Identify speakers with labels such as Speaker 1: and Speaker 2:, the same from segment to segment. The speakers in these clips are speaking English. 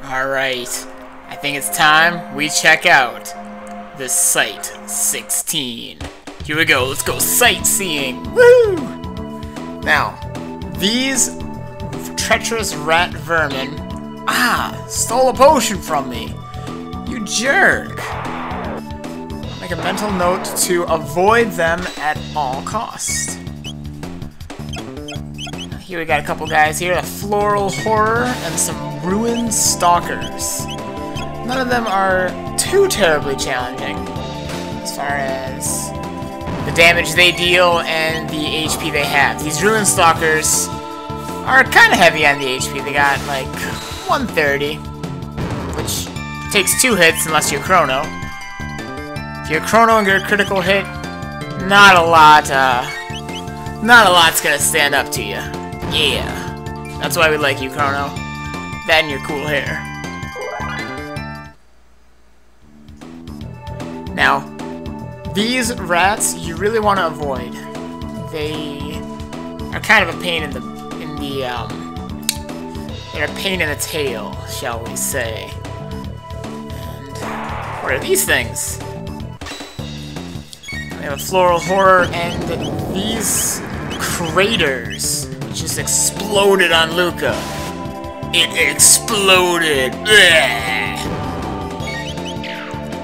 Speaker 1: Alright, I think it's time we check out the Site 16. Here we go, let's go sightseeing! Woo! Now, these treacherous rat vermin, stole a potion from me! You jerk! Make a mental note to avoid them at all costs. Here we got a couple guys here, a floral horror and some ruined stalkers. None of them are too terribly challenging as far as the damage they deal and the HP they have. These ruined stalkers are kind of heavy on the HP. They got like 130, which takes 2 hits unless you're Chrono. If you're Chrono and get a critical hit, not a lot's gonna stand up to you. Yeah, that's why we like you, Chrono. That and your cool hair. Now, these rats you really want to avoid. They are kind of a pain they're a pain in the tail, shall we say. And what are these things? We have a floral horror and these craters. Just exploded on Lucca. It exploded! Blech.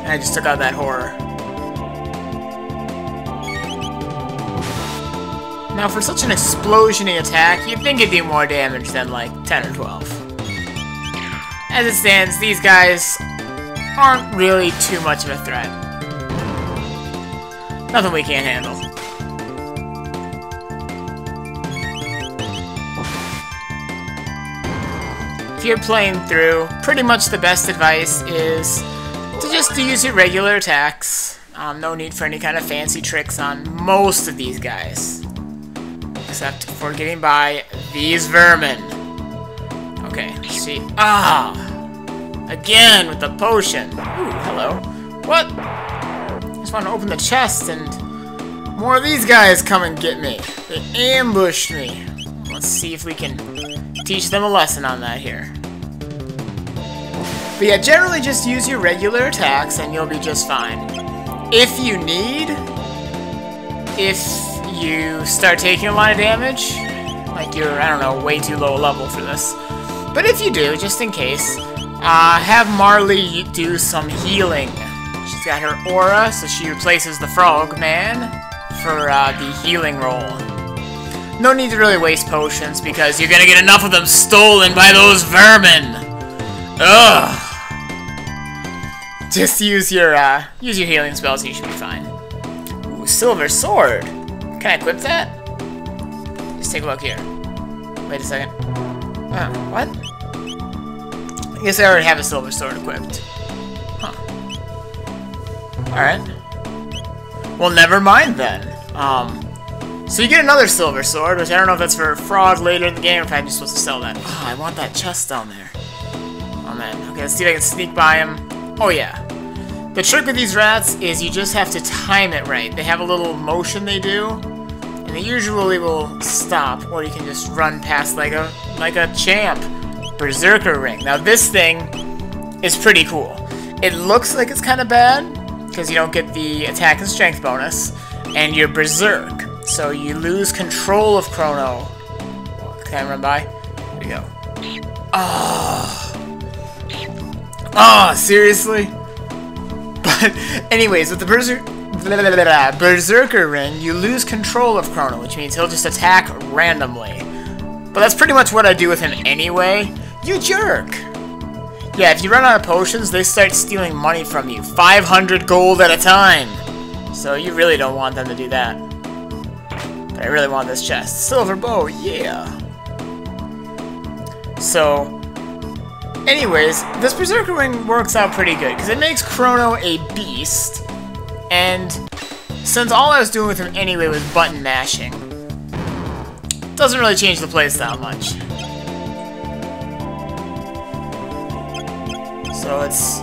Speaker 1: I just took out that horror. Now for such an explosion-y attack, you'd think it'd do more damage than like 10 or 12. As it stands, these guys aren't really too much of a threat. Nothing we can't handle. If you're playing through, pretty much the best advice is to just use your regular attacks. No need for any kind of fancy tricks on most of these guys. Except for getting by these vermin. Okay, let's see. Again with the potion. Ooh, hello. What? Just want to open the chest and more of these guys come and get me. They ambushed me. Let's see if we can teach them a lesson on that here. But yeah, generally just use your regular attacks and you'll be just fine. If you start taking a lot of damage, like you're, I don't know, way too low level for this. But if you do, just in case, have Marle do some healing. She's got her aura, so she replaces the frog man for the healing roll. No need to really waste potions because you're gonna get enough of them stolen by those vermin. Ugh. Just use your healing spells and you should be fine. Ooh, silver sword. Can I equip that? Just take a look here. Wait a second. What? I guess I already have a silver sword equipped. Huh. Alright. Well, never mind then. So you get another silver sword, which I don't know if that's for frog later in the game or if I'm just supposed to sell that. Oh, I want that chest down there. Oh man. Okay, let's see if I can sneak by him. Oh yeah. The trick with these rats is you just have to time it right. They have a little motion they do, and they usually will stop, or you can just run past like a champ. Berserker ring. Now this thing is pretty cool. It looks like it's kind of bad because you don't get the attack and strength bonus, and you're berserk, so you lose control of Chrono. Can I run by? There we go. Oh, seriously? But anyways, with the Berserker ring, you lose control of Chrono, which means he'll just attack randomly. But that's pretty much what I do with him anyway. You jerk! Yeah, if you run out of potions, they start stealing money from you. 500 gold at a time! So you really don't want them to do that. But I really want this chest. Silver bow, yeah! So, anyways, this Berserker ring works out pretty good, because it makes Chrono a beast, and since all I was doing with him anyway was button mashing, it doesn't really change the playstyle much. So it's,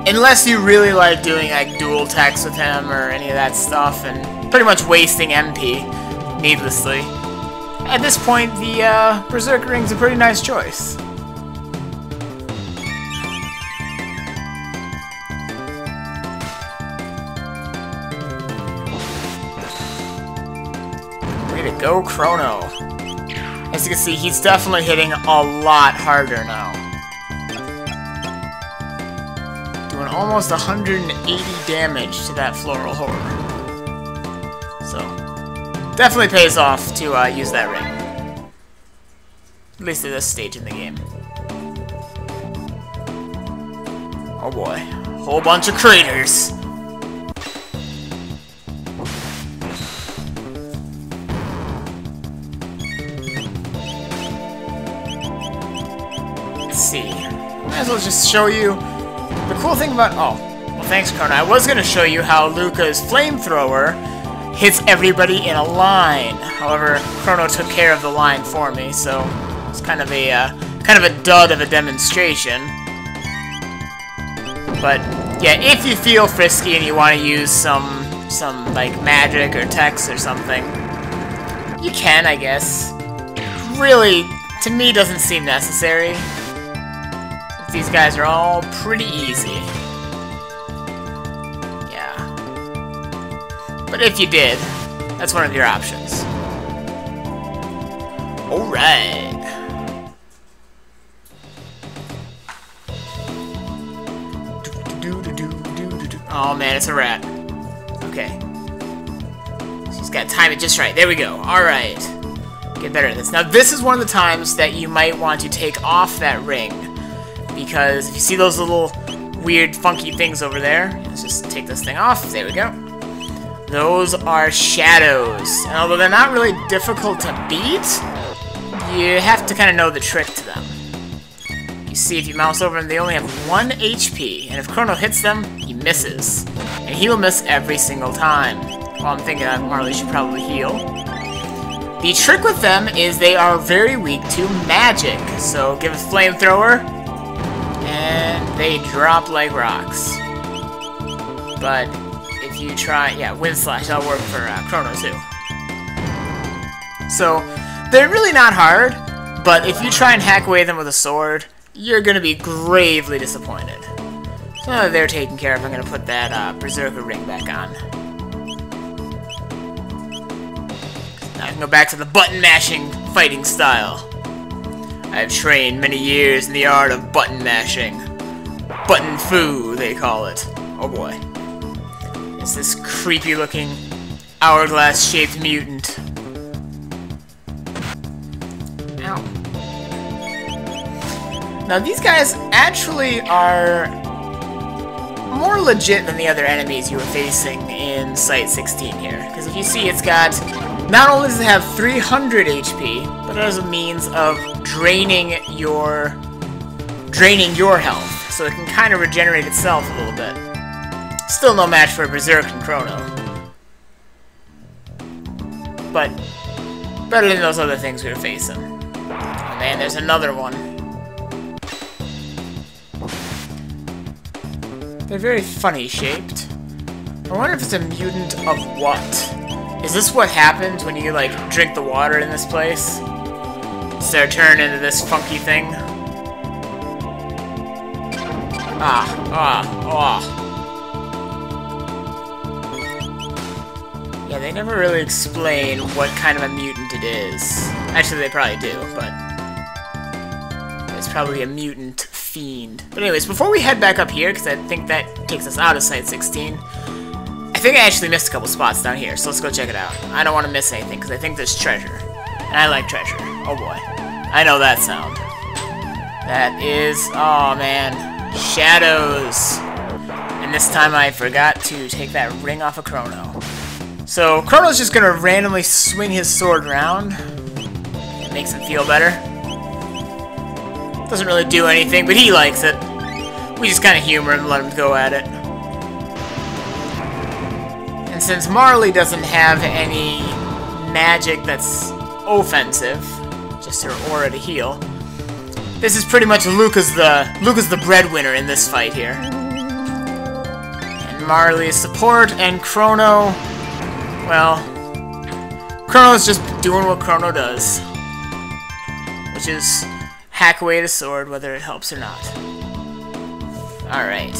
Speaker 1: unless you really like doing like dual attacks with him or any of that stuff, and pretty much wasting MP needlessly, at this point the Berserker ring's a pretty nice choice. go Chrono. As you can see, he's definitely hitting a lot harder now. Doing almost 180 damage to that floral horror. So, definitely pays off to use that ring. At least at this stage in the game. Oh boy. Whole bunch of craters. Let's see. Might as well just show you the cool thing about... Oh, well thanks Chrono. I was going to show you how Lucca's flamethrower hits everybody in a line. However, Chrono took care of the line for me, so it's kind of a dud of a demonstration. But yeah, if you feel frisky and you want to use some like magic or text or something, you can, I guess. Really, to me, doesn't seem necessary. These guys are all pretty easy. Yeah. But if you did, that's one of your options. Alright. Oh man, it's a rat. Okay. She's got to time it just right. There we go. Alright. Get better at this. Now this is one of the times that you might want to take off that ring. Because if you see those little weird funky things over there, let's just take this thing off. There we go. Those are shadows. And although they're not really difficult to beat, you have to kind of know the trick to them. You see, if you mouse over them, they only have 1 HP. And if Chrono hits them, he misses. And he will miss every single time. Well, I'm thinking that Marle should probably heal. The trick with them is they are very weak to magic. So give a flamethrower, and they drop like rocks. But if you try, yeah, Wind Slash, that'll work for Chrono too. So they're really not hard, but if you try and hack away them with a sword, you're gonna be gravely disappointed. So now that they're taken care of, I'm gonna put that Berserker ring back on. Now I can go back to the button mashing fighting style. I've trained many years in the art of button mashing. Button foo, they call it. Oh boy. It's this creepy looking hourglass shaped mutant. Ow. Now these guys actually are more legit than the other enemies you were facing in Site 16 here. Because if you see, it's got, not only does it have 300 HP, but it has a means of draining your health. So it can kind of regenerate itself a little bit. Still no match for Berserk and Chrono. But better than those other things we were facing. Oh man, there's another one. They're very funny shaped. I wonder if it's a mutant of what? Is this what happens when you, like, drink the water in this place? Does it turn into this funky thing? Yeah, they never really explain what kind of a mutant it is. Actually, they probably do, but it's probably a mutant fiend. But anyways, before we head back up here, because I think that takes us out of Site 16, I think I actually missed a couple spots down here, so let's go check it out. I don't want to miss anything, because I think there's treasure. And I like treasure. Oh boy. I know that sound. That is... oh man. Shadows. And this time I forgot to take that ring off of Chrono. So Chrono's just gonna randomly swing his sword around. It makes him feel better. Doesn't really do anything, but he likes it. We just kind of humor him and let him go at it. And since Marle doesn't have any magic that's offensive, just her aura to heal, this is pretty much Lucca's the breadwinner in this fight here. And Marle's support, and Chrono, well, Chrono's just doing what Chrono does, which is hack away at a sword, whether it helps or not. Alright.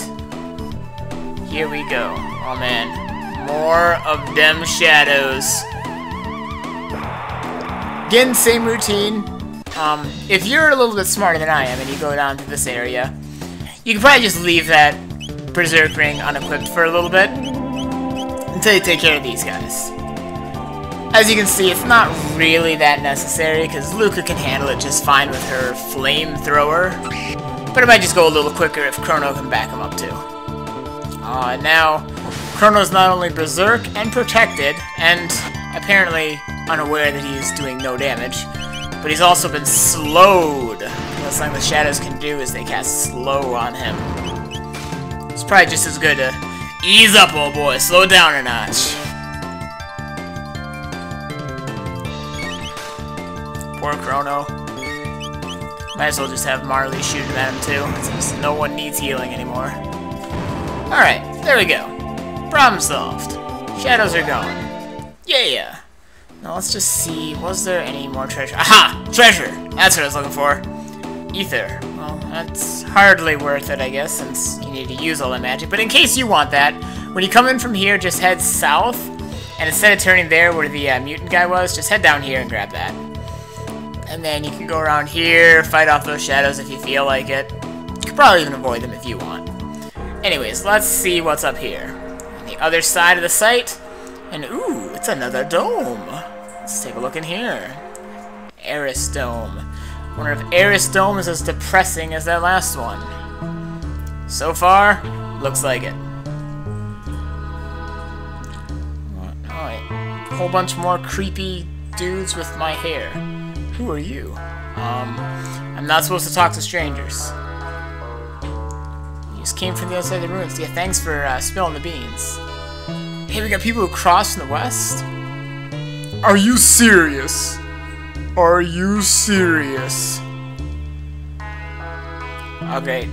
Speaker 1: Here we go. Oh man. More of them shadows. Again, same routine. If you're a little bit smarter than I am and you go down to this area, you can probably just leave that Berserk Ring unequipped for a little bit until you take care of these guys. As you can see, it's not really that necessary because Lucca can handle it just fine with her flamethrower, but it might just go a little quicker if Chrono can back him up too. And now, Chrono's not only Berserk and protected, and apparently unaware that he's doing no damage, but he's also been slowed. That's something the shadows can do is they cast slow on him. It's probably just as good to ease up, old boy, slow down a notch. Poor Chrono. Might as well just have Marle shoot him at him too, since no one needs healing anymore. Alright, there we go. Problem solved. Shadows are gone. Yeah! Now let's just see, was there any more treasure? Aha! Treasure! That's what I was looking for. Ether. Well, that's hardly worth it, I guess, since you need to use all that magic. But in case you want that, when you come in from here, just head south, and instead of turning there where the mutant guy was, just head down here and grab that. And then you can go around here, fight off those shadows if you feel like it. You could probably even avoid them if you want. Anyways, let's see what's up here. On the other side of the site, and ooh, it's another dome. Let's take a look in here. Arris Dome. I wonder if Arris Dome is as depressing as that last one. So far, looks like it. Alright, a whole bunch more creepy dudes with my hair. Who are you? I'm not supposed to talk to strangers. You just came from the other side of the ruins. Yeah, thanks for spilling the beans. Hey, we got people who cross from the west? Are you serious? Are you serious? Oh, great.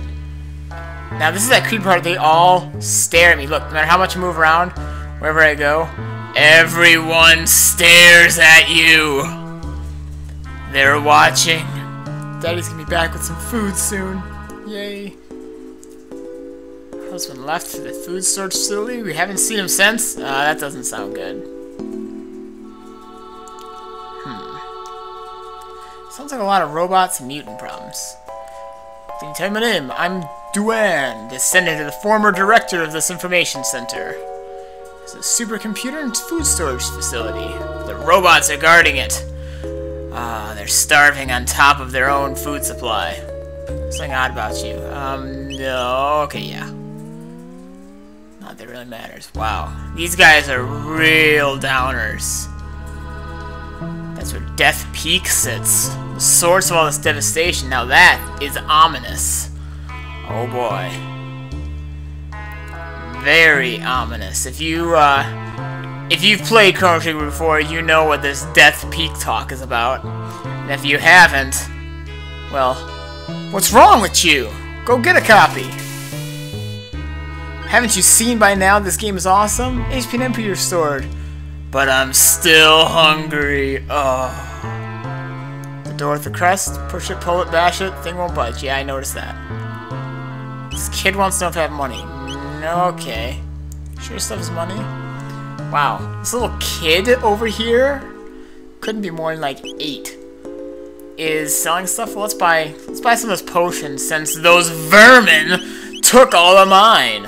Speaker 1: Now, this is that creepy part. They all stare at me. Look, no matter how much I move around, wherever I go, everyone stares at you. They're watching. Daddy's gonna be back with some food soon. Yay. Husband left for the food storage facility. We haven't seen him since. That doesn't sound good. Sounds like a lot of robots and mutant problems. Can you tell me my name? I'm Duan, descendant of the former director of this information center. It's a supercomputer and food storage facility. The robots are guarding it. They're starving on top of their own food supply. Something odd about you. No. Okay, yeah. Not that it really matters. Wow. These guys are real downers. That's where Death Peak sits. The source of all this devastation. Now that is ominous. Oh boy. Very ominous. If you've played Chrono Trigger before, you know what this Death Peak talk is about. And if you haven't, well, what's wrong with you? Go get a copy. Haven't you seen by now this game is awesome? HP and MP are stored. But I'm still hungry. Oh. The door with the crest. Push it, pull it, bash it. Thing won't budge. Yeah, I noticed that. This kid wants to know if I have money. No, okay. Sure stuff is money. Wow. This little kid over here, couldn't be more than like 8, is selling stuff. Well, let's buy some of those potions since those vermin took all of mine.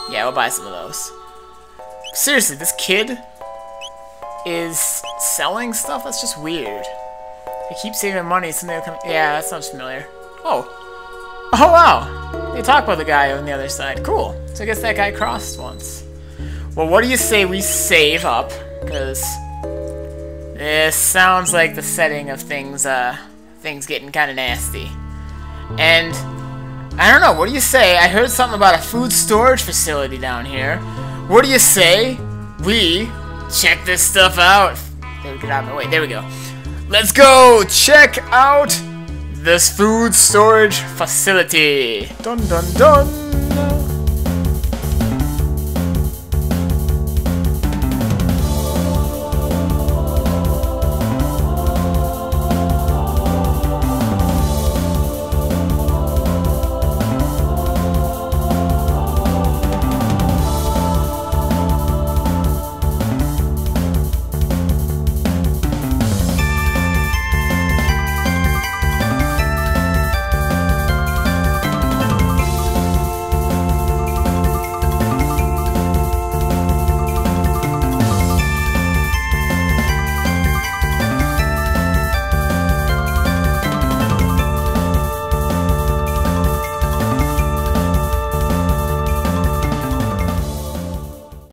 Speaker 1: Yeah, we'll buy some of those. Seriously, this kid is selling stuff? That's just weird. They keep saving money, something will come. Yeah, that sounds familiar. Oh. Oh, wow. They talk about the guy on the other side. Cool. So I guess that guy crossed once. Well, what do you say we save up? Because this sounds like the setting of things getting kind of nasty. And I don't know, what do you say? I heard something about a food storage facility down here. What do you say we check this stuff out? Get out of my way. There we go. Let's go check out this food storage facility. Dun dun dun.